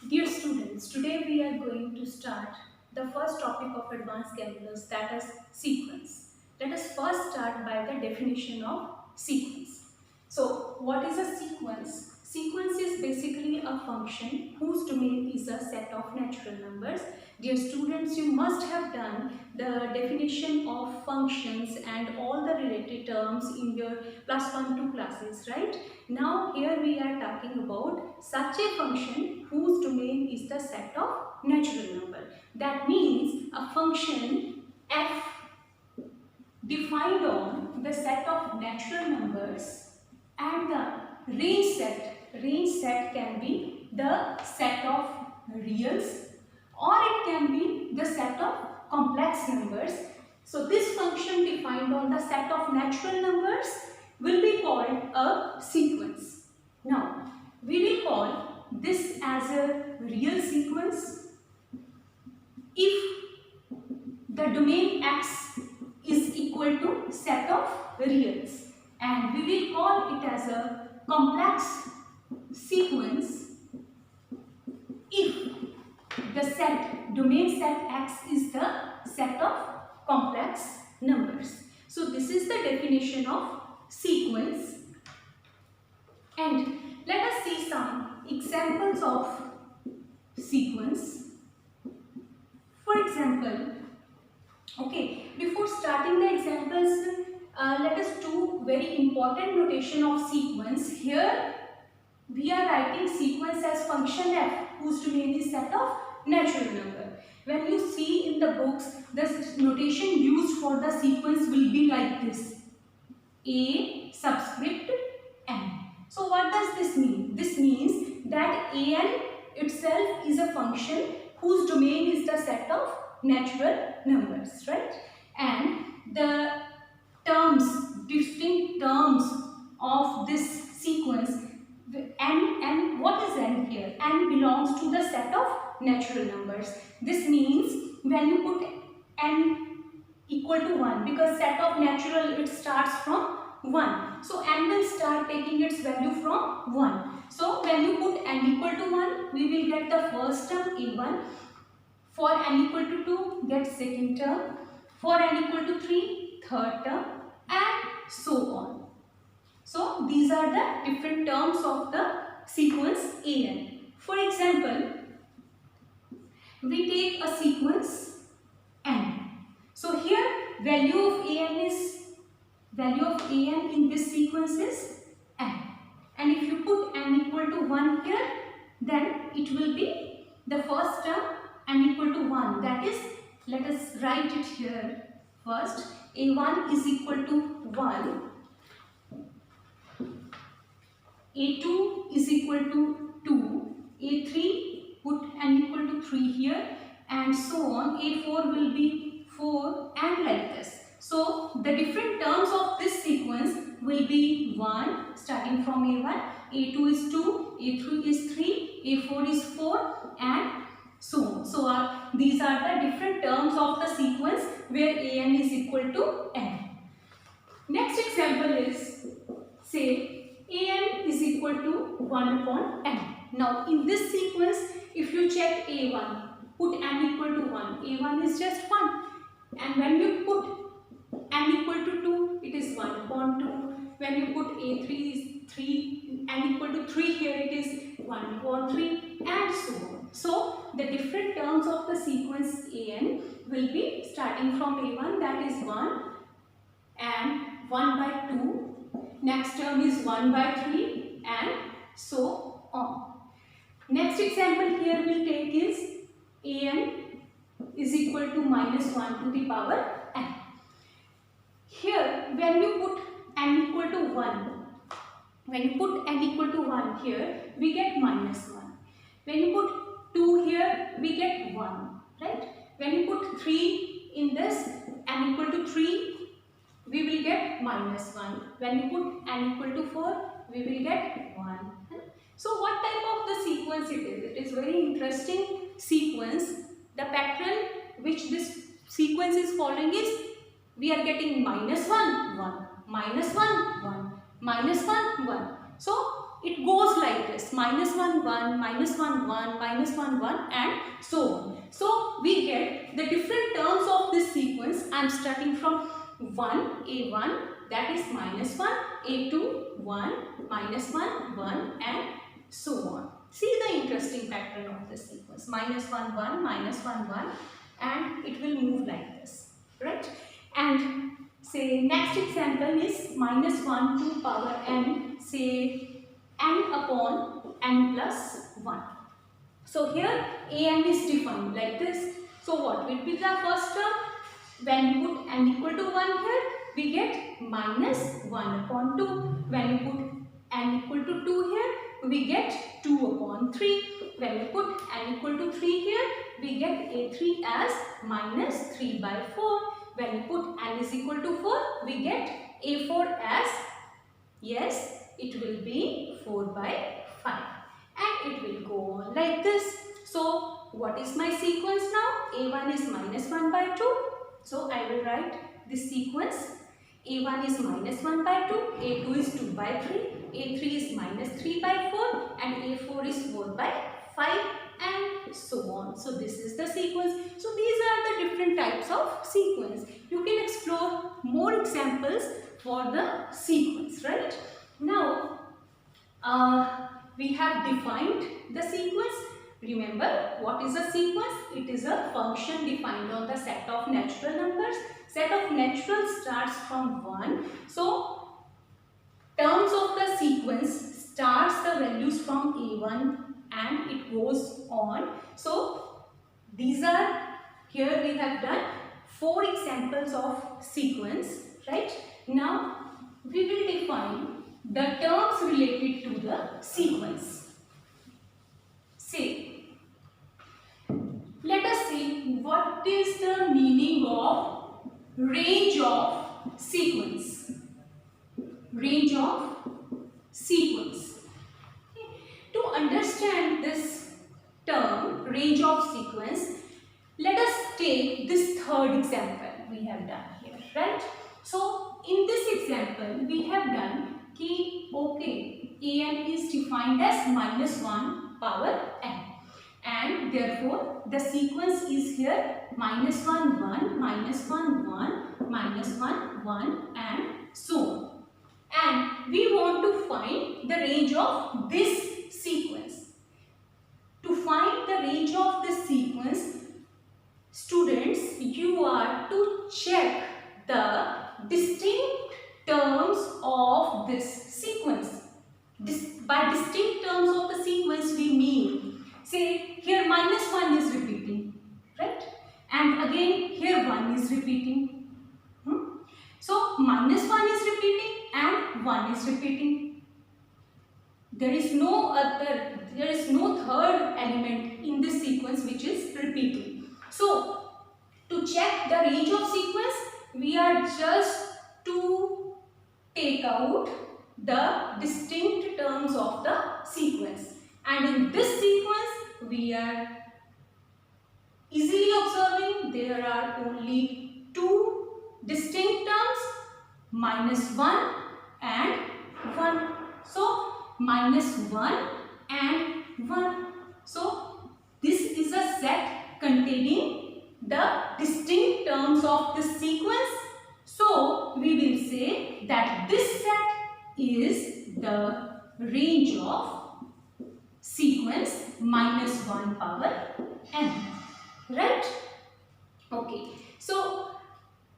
Dear students, today we are going to start the first topic of advanced calculus, that is sequence. Let us first start by the definition of sequence. So, what is a sequence? Sequence is basically a function whose domain is a set of natural numbers. Dear students, you must have done the definition of functions and all the related terms in your plus 1 2 classes, right? Now here we are talking about such a function whose domain is the set of natural number. That means a function f defined on the set of natural numbers and the range set. Range set can be the set of reals or it can be the set of complex numbers. So this function defined on the set of natural numbers will be called a sequence. Now, we will call this as a real sequence if the domain X is equal to set of reals, and we will call it as a complex sequence if the set domain set X is the set of complex numbers. So this is the definition of sequence, and let us see some examples of sequence. For example, okay, before starting the examples, let us do very important notation of sequence. Here we are writing sequence as function f whose domain is set of natural number. When you see in the books, the notation used for the sequence will be like this: a subscript n. So what does this mean? This means that an itself is a function whose domain is the set of natural numbers, right? And the terms, distinct terms of this sequence, n, what is n here? N belongs to the set of natural numbers. This means when you put n equal to 1, because set of natural it starts from 1. So n will start taking its value from 1. So when you put n equal to 1, we will get the first term a1. For n equal to 2, get second term. For n equal to 3, third term, and so on. So these are the different terms of the sequence an. For example, we take a sequence n. So here value of an in this sequence is n. And if you put n equal to 1 here, then it will be the first term n equal to 1. That is, let us write it here first. a1 is equal to 1. a2 is equal to 2. a3, put n equal to 3 here, and so on. a4 will be 4, and like this. So the different terms of this sequence will be 1 starting from a1, a2 is 2, a3 is 3, a4 is 4, and so on. So these are the different terms of the sequence where an is equal to n. Next example is, say, an is equal to 1 upon n. Now in this sequence, if you check a1, put n equal to 1, a1 is just 1. And when you put n equal to 2, it is 1 upon 2. When you put a3 is 3, n equal to 3 here, it is 1 upon 3, and so on. So the different terms of the sequence an will be starting from a1, that is 1, and 1 by 2. Next term is 1 by 3, and so on. Next example here we'll take is an is equal to minus 1 to the power n. Here when you put n equal to 1, here, we get minus 1. When you put 2 here, we get 1, right? When you put 3 in this, n equal to 3, we will get minus 1. When you put n equal to 4, we will get 1. So what type of the sequence it is? It is very interesting sequence. The pattern which this sequence is following is, we are getting minus 1, 1, minus 1, 1, minus 1, 1. So it goes like this, minus 1, 1, minus 1, 1, minus 1, 1 and so on. So we get the different terms of this sequence. I am starting from 1, A1, that is minus 1, A2, 1, minus 1, 1 and so on. See the interesting pattern of the sequence, minus 1, 1, minus 1, 1 and it will move like this, right? And say next example is minus 1 to power n, say n upon n plus 1. So here an is defined like this. So what will be the first term? When we put n equal to 1 here, we get minus 1 upon 2. When we put n equal to 2 here, we get 2 upon 3. When we put n equal to 3 here, we get a3 as minus 3 by 4. When we put n is equal to 4, we get a4 as, yes, it will be 4 by 5. And it will go on like this. So what is my sequence now? A1 is minus 1 by 2. So I will write this sequence. A1 is minus 1 by 2, A2 is 2 by 3, A3 is minus 3 by 4 and A4 is 4 by 5 and so on. So this is the sequence. So these are the different types of sequence. You can explore more examples for the sequence, right? Now we have defined the sequence. Remember what is a sequence? It is a function defined on the set of natural numbers. Set of natural starts from 1. So terms of the sequence starts the values from A1 and it goes on. So these are, here we have done 4 examples of sequence, right? Now we will define the terms related to the sequence. Say, let us see what is the meaning of range of sequence. Range of sequence. Okay. To understand this term, range of sequence, let us take this third example we have done here, right? So in this example, we have done okay, an is defined as minus 1 power n. And therefore, the sequence is here minus 1, 1, minus 1, 1, minus 1, 1 and so on. And we want to find the range of this sequence. To find the range of this sequence, students, you are to check the distinct terms of this sequence. By distinct terms of the sequence, we mean, say here minus 1 is repeating, right? And again here 1 is repeating. So minus 1 is repeating and 1 is repeating. There is no third element in this sequence which is repeating. So to check the range of sequence, we are just to take out the distinct terms of the sequence. And in this sequence, we are easily observing there are only 2 distinct terms, minus 1 and 1. So minus 1 and 1. So this is a set containing the distinct terms of the sequence. So we will say that this set is the range of sequence minus 1 power n, right? Okay, so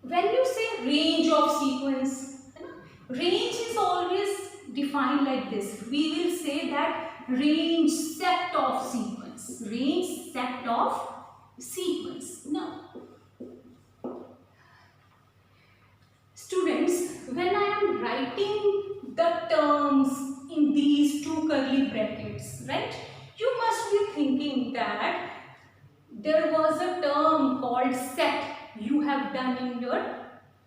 when you say range of sequence, range is always defined like this. We will say that range set of sequence. Range set of sequence. Now, students, when I am writing the terms in these 2 curly brackets, right, you must be thinking that there was a term called set you have done in your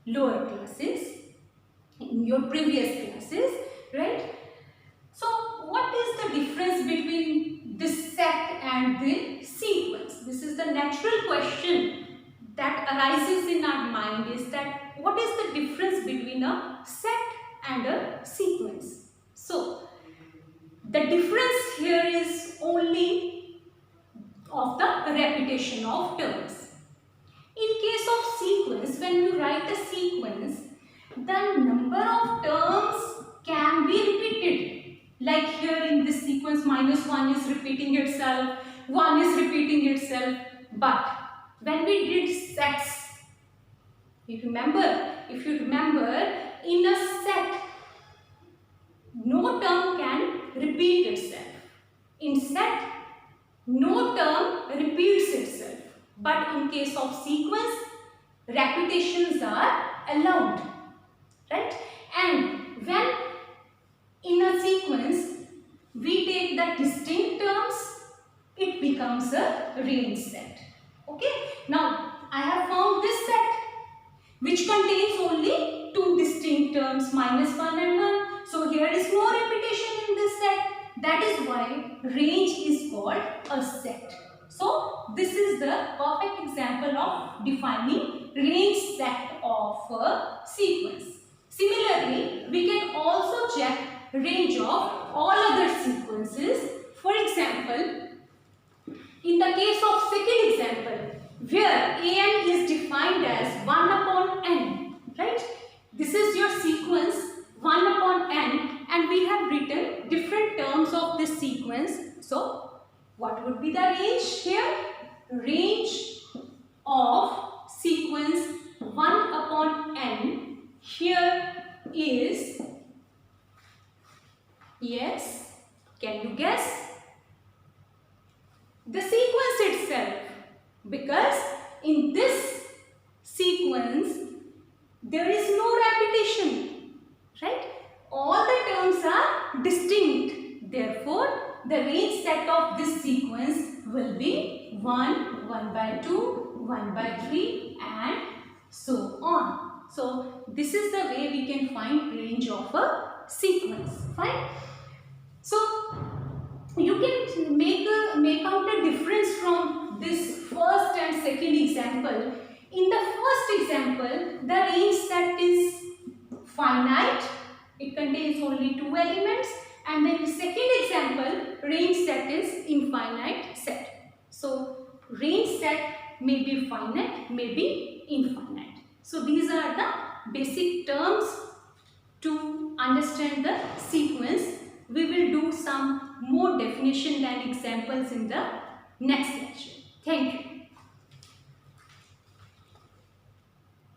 lower classes, in your previous classes, right? So what is the difference between this set and the sequence? This is the natural question that arises in our mind, is that what is the difference between a set and a sequence? So The difference here is only of the repetition of terms. In case of sequence, when you write a sequence, the number of terms can be repeated. Like here in this sequence, -1 is repeating itself, 1 is repeating itself. But when we did sets, if you remember, in a set, no term can repeat itself. In set, no term repeats itself. But in case of sequence, repetitions are allowed, right? And when in a sequence we take the distinct terms, it becomes a range set. Okay? Now I have found this set which contains only two distinct terms, -1 and 1. So here is no repetition in this set. That is why range is called a set. So this is the perfect example of defining range set of a sequence. Similarly, we can also check range of all other sequences. For example, in the case of second example, where an is defined as 1 upon n, right? This is your sequence 1 upon n, and we have written different terms of this sequence. So what would be the range here? Range of sequence 1 upon n here is, yes, can you guess? The sequence itself, because in this sequence there is no repetition, right? All the terms are distinct. Therefore, the range set of this sequence will be 1, 1 by 2, 1 by 3 and so on. So this is the way we can find range of a sequence. Fine. So you can make out a difference from this first and second example. In the first example, the range set is finite. It contains only 2 elements. And then the second example, range set is infinite set. So range set may be finite, may be infinite. So these are the basic terms to understand the sequence. We will do some more definition and examples in the next lecture. Thank you.